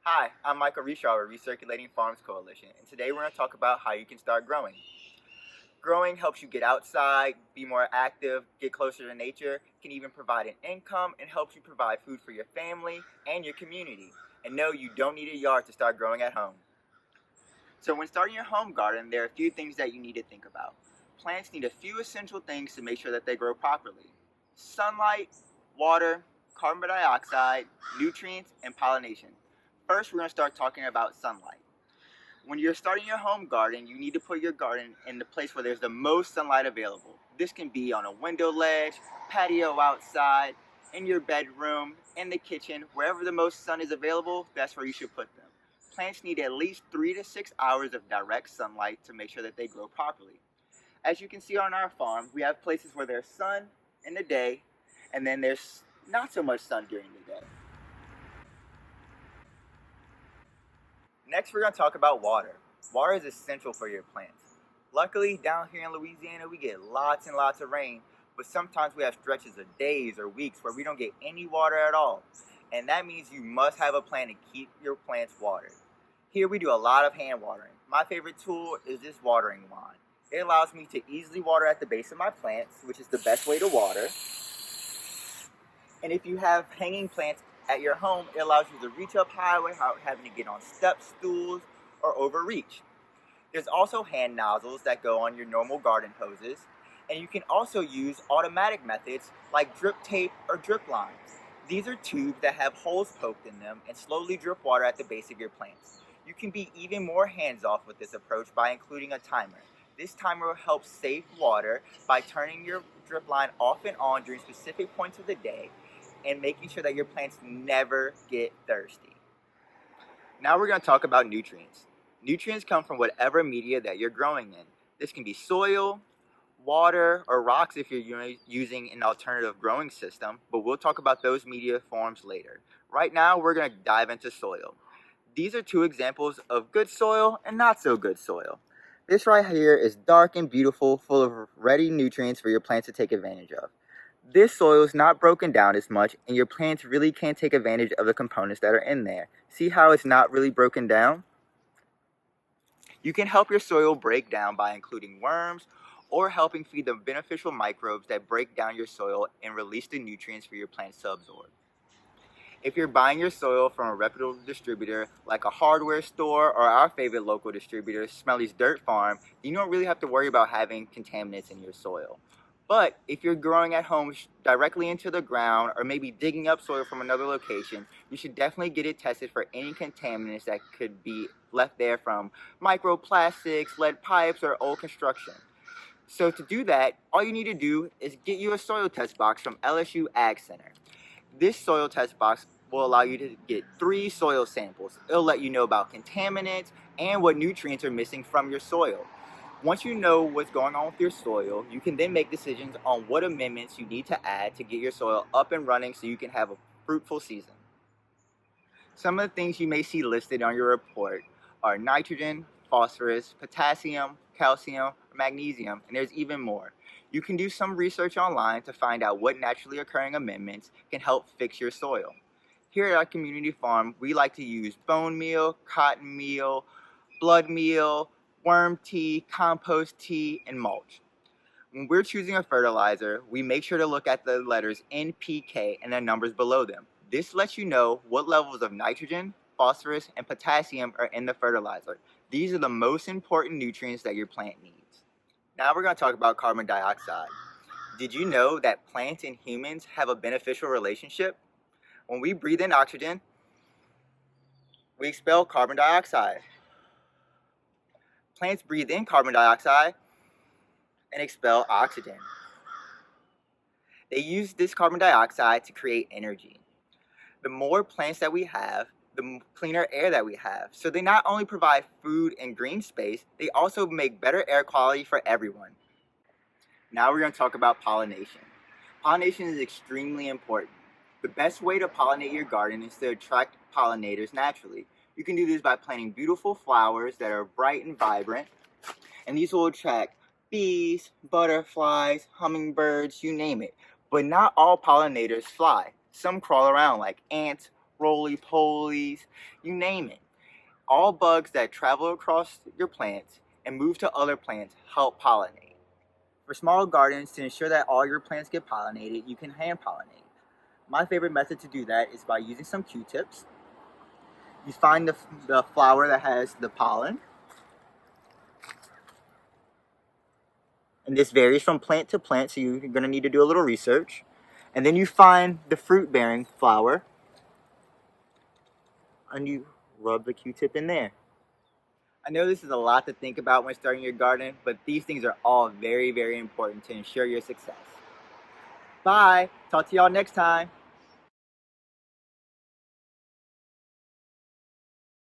Hi, I'm Michael Reshaw with Recirculating Farms Coalition, and today we're going to talk about how you can start growing. Growing helps you get outside, be more active, get closer to nature, can even provide an income, and helps you provide food for your family and your community. And no, you don't need a yard to start growing at home. So when starting your home garden, there are a few things that you need to think about. Plants need a few essential things to make sure that they grow properly: sunlight, water, carbon dioxide, nutrients, and pollination. First, we're going to start talking about sunlight. When you're starting your home garden, you need to put your garden in the place where there's the most sunlight available. This can be on a window ledge, patio outside, in your bedroom, in the kitchen, wherever the most sun is available, that's where you should put them. Plants need at least 3 to 6 hours of direct sunlight to make sure that they grow properly. As you can see on our farm, we have places where there's sun in the day, and then there's not so much sun during the day. Next, we're going to talk about water. Water is essential for your plants. Luckily, down here in Louisiana, we get lots and lots of rain, but sometimes we have stretches of days or weeks where we don't get any water at all. And that means you must have a plan to keep your plants watered. Here we do a lot of hand watering. My favorite tool is this watering wand. It allows me to easily water at the base of my plants, which is the best way to water. And if you have hanging plants at your home, it allows you to reach up high without having to get on step stools or overreach. There's also hand nozzles that go on your normal garden hoses, and you can also use automatic methods like drip tape or drip lines. These are tubes that have holes poked in them and slowly drip water at the base of your plants. You can be even more hands-off with this approach by including a timer. This timer will help save water by turning your drip line off and on during specific points of the day and making sure that your plants never get thirsty. Now we're going to talk about nutrients. Nutrients come from whatever media that you're growing in. This can be soil, water, or rocks if you're using an alternative growing system, but we'll talk about those media forms later. Right now, we're going to dive into soil. These are two examples of good soil and not so good soil. This right here is dark and beautiful, full of ready nutrients for your plants to take advantage of. This soil is not broken down as much, and your plants really can't take advantage of the components that are in there. See how it's not really broken down? You can help your soil break down by including worms or helping feed the beneficial microbes that break down your soil and release the nutrients for your plants to absorb. If you're buying your soil from a reputable distributor like a hardware store or our favorite local distributor, Smelly's Dirt Farm, you don't really have to worry about having contaminants in your soil. But if you're growing at home directly into the ground or maybe digging up soil from another location, you should definitely get it tested for any contaminants that could be left there from microplastics, lead pipes, or old construction. So to do that, all you need to do is get you a soil test box from LSU Ag Center. This soil test box will allow you to get 3 soil samples. It'll let you know about contaminants and what nutrients are missing from your soil. Once you know what's going on with your soil, you can then make decisions on what amendments you need to add to get your soil up and running so you can have a fruitful season. Some of the things you may see listed on your report are nitrogen, phosphorus, potassium, calcium, magnesium, and there's even more. You can do some research online to find out what naturally occurring amendments can help fix your soil. Here at our community farm, we like to use bone meal, cotton meal, blood meal, worm tea, compost tea, and mulch. When we're choosing a fertilizer, we make sure to look at the letters NPK and the numbers below them. This lets you know what levels of nitrogen, phosphorus, and potassium are in the fertilizer. These are the most important nutrients that your plant needs. Now we're going to talk about carbon dioxide. Did you know that plants and humans have a beneficial relationship? When we breathe in oxygen, we expel carbon dioxide. Plants breathe in carbon dioxide and expel oxygen. They use this carbon dioxide to create energy. The more plants that we have, the cleaner air that we have. So they not only provide food and green space, they also make better air quality for everyone. Now we're going to talk about pollination. Pollination is extremely important. The best way to pollinate your garden is to attract pollinators naturally. You can do this by planting beautiful flowers that are bright and vibrant, and these will attract bees, butterflies, hummingbirds, you name it. But not all pollinators fly. Some crawl around like ants, roly-polies, you name it. All bugs that travel across your plants and move to other plants help pollinate. For small gardens, to ensure that all your plants get pollinated, you can hand pollinate. My favorite method to do that is by using some Q-tips. You find the flower that has the pollen, and this varies from plant to plant, so you're going to need to do a little research. And then you find the fruit-bearing flower, and you rub the Q-tip in there. I know this is a lot to think about when starting your garden, but these things are all very, very important to ensure your success. Bye! Talk to y'all next time.